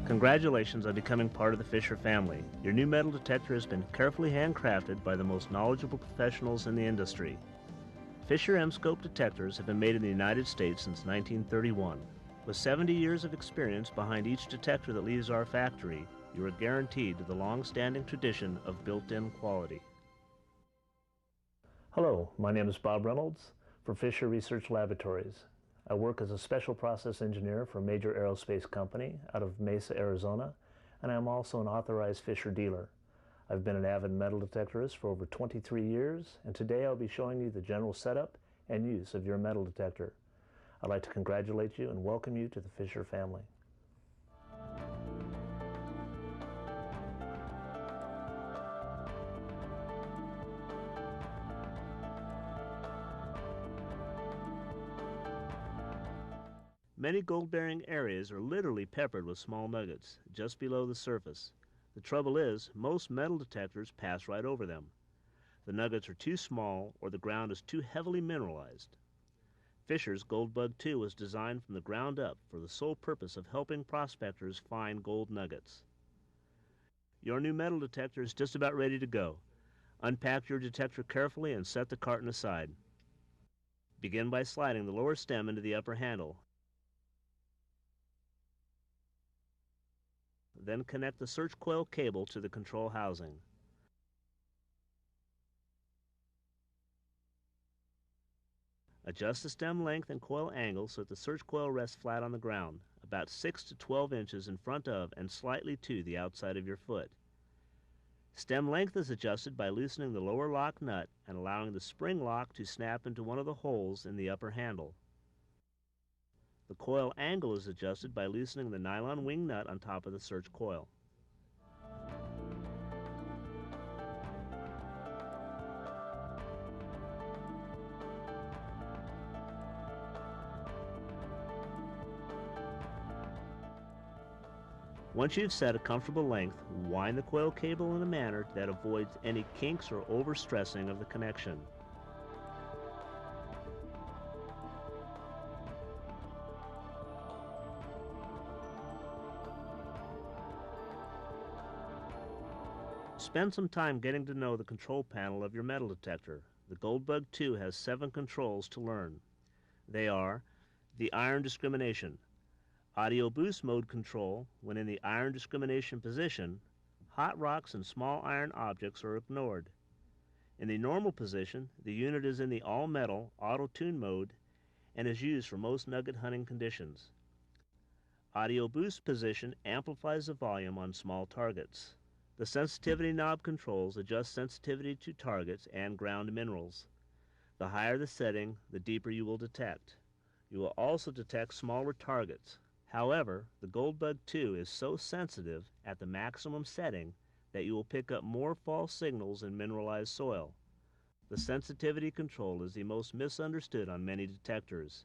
Congratulations on becoming part of the Fisher family. Your new metal detector has been carefully handcrafted by the most knowledgeable professionals in the industry. Fisher M-scope detectors have been made in the United States since 1931. With 70 years of experience behind each detector that leaves our factory, you are guaranteed the long-standing tradition of built-in quality. Hello, my name is Bob Reynolds for Fisher Research Laboratories. I work as a special process engineer for a major aerospace company out of Mesa, Arizona, and I am also an authorized Fisher dealer. I've been an avid metal detectorist for over 23 years, and today I'll be showing you the general setup and use of your metal detector. I'd like to congratulate you and welcome you to the Fisher family. Many gold-bearing areas are literally peppered with small nuggets just below the surface. The trouble is, most metal detectors pass right over them. The nuggets are too small or the ground is too heavily mineralized. Fisher's Goldbug 2 was designed from the ground up for the sole purpose of helping prospectors find gold nuggets. Your new metal detector is just about ready to go. Unpack your detector carefully and set the carton aside. Begin by sliding the lower stem into the upper handle. Then connect the search coil cable to the control housing. Adjust the stem length and coil angle so that the search coil rests flat on the ground, about 6 to 12 inches in front of and slightly to the outside of your foot. Stem length is adjusted by loosening the lower lock nut and allowing the spring lock to snap into one of the holes in the upper handle. The coil angle is adjusted by loosening the nylon wing nut on top of the search coil. Once you've set a comfortable length, wind the coil cable in a manner that avoids any kinks or overstressing of the connection. Spend some time getting to know the control panel of your metal detector. The Goldbug 2 has 7 controls to learn. They are the iron discrimination, audio boost mode control. When in the iron discrimination position, hot rocks and small iron objects are ignored. In the normal position, the unit is in the all-metal auto-tune mode and is used for most nugget hunting conditions. Audio boost position amplifies the volume on small targets. The sensitivity knob controls adjust sensitivity to targets and ground minerals. The higher the setting, the deeper you will detect. You will also detect smaller targets. However, the Goldbug 2 is so sensitive at the maximum setting that you will pick up more false signals in mineralized soil. The sensitivity control is the most misunderstood on many detectors.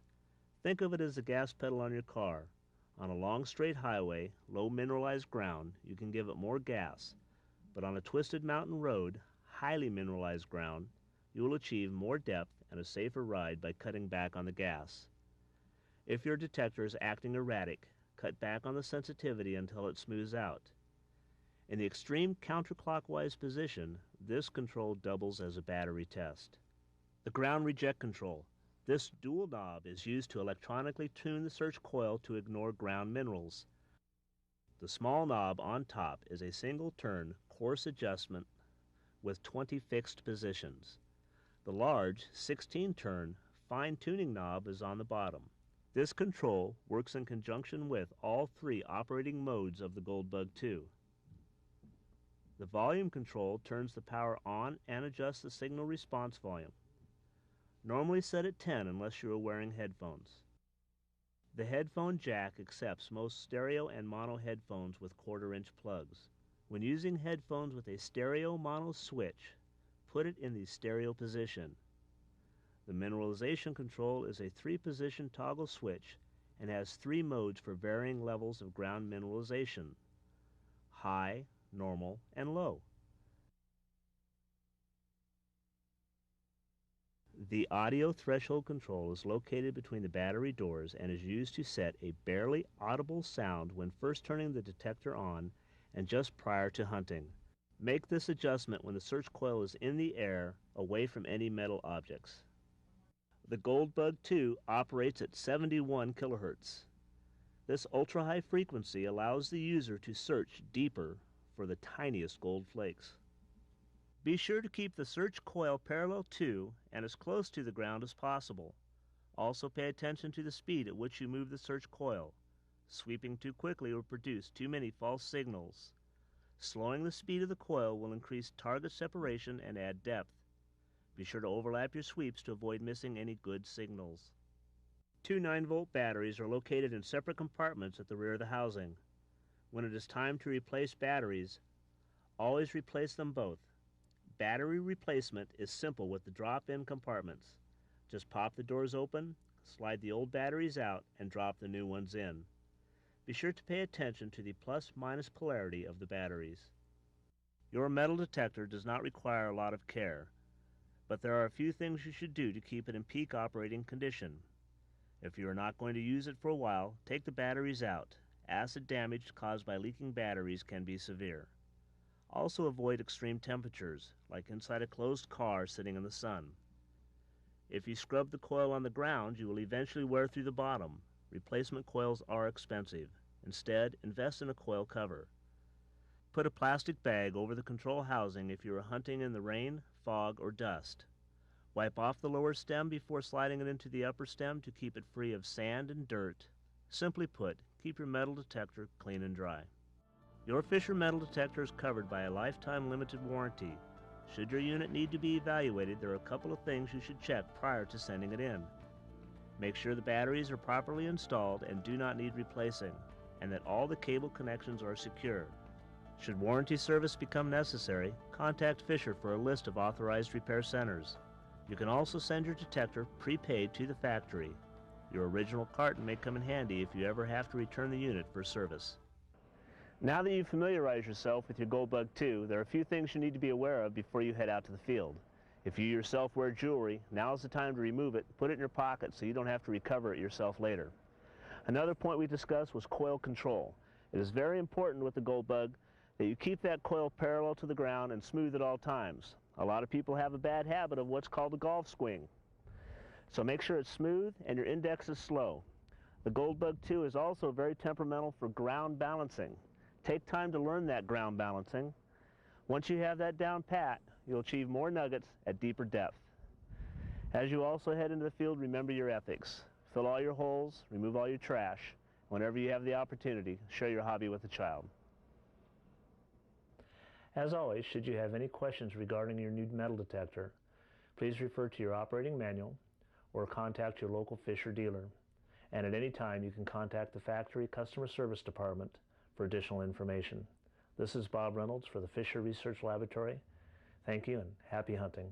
Think of it as the gas pedal on your car. On a long straight highway, low mineralized ground, you can give it more gas, but on a twisted mountain road, highly mineralized ground, you will achieve more depth and a safer ride by cutting back on the gas. If your detector is acting erratic, cut back on the sensitivity until it smooths out. In the extreme counterclockwise position, this control doubles as a battery test. The ground reject control. This dual knob is used to electronically tune the search coil to ignore ground minerals. The small knob on top is a single turn coarse adjustment with 20 fixed positions. The large 16 turn fine tuning knob is on the bottom. This control works in conjunction with all 3 operating modes of the Goldbug 2. The volume control turns the power on and adjusts the signal response volume. Normally set at 10 unless you are wearing headphones. The headphone jack accepts most stereo and mono headphones with 1/4-inch plugs. When using headphones with a stereo mono switch, put it in the stereo position. The mineralization control is a 3-position toggle switch and has 3 modes for varying levels of ground mineralization: high, normal, and low. The audio threshold control is located between the battery doors and is used to set a barely audible sound when first turning the detector on and just prior to hunting. Make this adjustment when the search coil is in the air, away from any metal objects. The Goldbug 2 operates at 71 kilohertz. This ultra-high frequency allows the user to search deeper for the tiniest gold flakes. Be sure to keep the search coil parallel to and as close to the ground as possible. Also pay attention to the speed at which you move the search coil. Sweeping too quickly will produce too many false signals. Slowing the speed of the coil will increase target separation and add depth. Be sure to overlap your sweeps to avoid missing any good signals. Two 9-volt batteries are located in separate compartments at the rear of the housing. When it is time to replace batteries, always replace them both. Battery replacement is simple with the drop-in compartments. Just pop the doors open, slide the old batteries out, and drop the new ones in. Be sure to pay attention to the plus-minus polarity of the batteries. Your metal detector does not require a lot of care, but there are a few things you should do to keep it in peak operating condition. If you are not going to use it for a while, take the batteries out. Acid damage caused by leaking batteries can be severe. Also avoid extreme temperatures, like inside a closed car sitting in the sun. If you scrub the coil on the ground, you will eventually wear through the bottom. Replacement coils are expensive. Instead, invest in a coil cover. Put a plastic bag over the control housing if you are hunting in the rain, fog, or dust. Wipe off the lower stem before sliding it into the upper stem to keep it free of sand and dirt. Simply put, keep your metal detector clean and dry. Your Fisher metal detector is covered by a lifetime limited warranty. Should your unit need to be evaluated, there are a couple of things you should check prior to sending it in. Make sure the batteries are properly installed and do not need replacing, and that all the cable connections are secure. Should warranty service become necessary, contact Fisher for a list of authorized repair centers. You can also send your detector prepaid to the factory. Your original carton may come in handy if you ever have to return the unit for service. Now that you've familiarized yourself with your Goldbug 2, there are a few things you need to be aware of before you head out to the field. If you yourself wear jewelry, now is the time to remove it, put it in your pocket so you don't have to recover it yourself later. Another point we discussed was coil control. It is very important with the Goldbug that you keep that coil parallel to the ground and smooth at all times. A lot of people have a bad habit of what's called a golf swing. So make sure it's smooth and your index is slow. The Goldbug 2 is also very temperamental for ground balancing. Take time to learn that ground balancing. Once you have that down pat, you'll achieve more nuggets at deeper depth. As you also head into the field, remember your ethics. Fill all your holes, remove all your trash. Whenever you have the opportunity, share your hobby with a child. As always, should you have any questions regarding your new metal detector, please refer to your operating manual or contact your local Fisher dealer. And at any time, you can contact the factory customer service department for additional information. This is Bob Reynolds for the Fisher Research Laboratory. Thank you and happy hunting.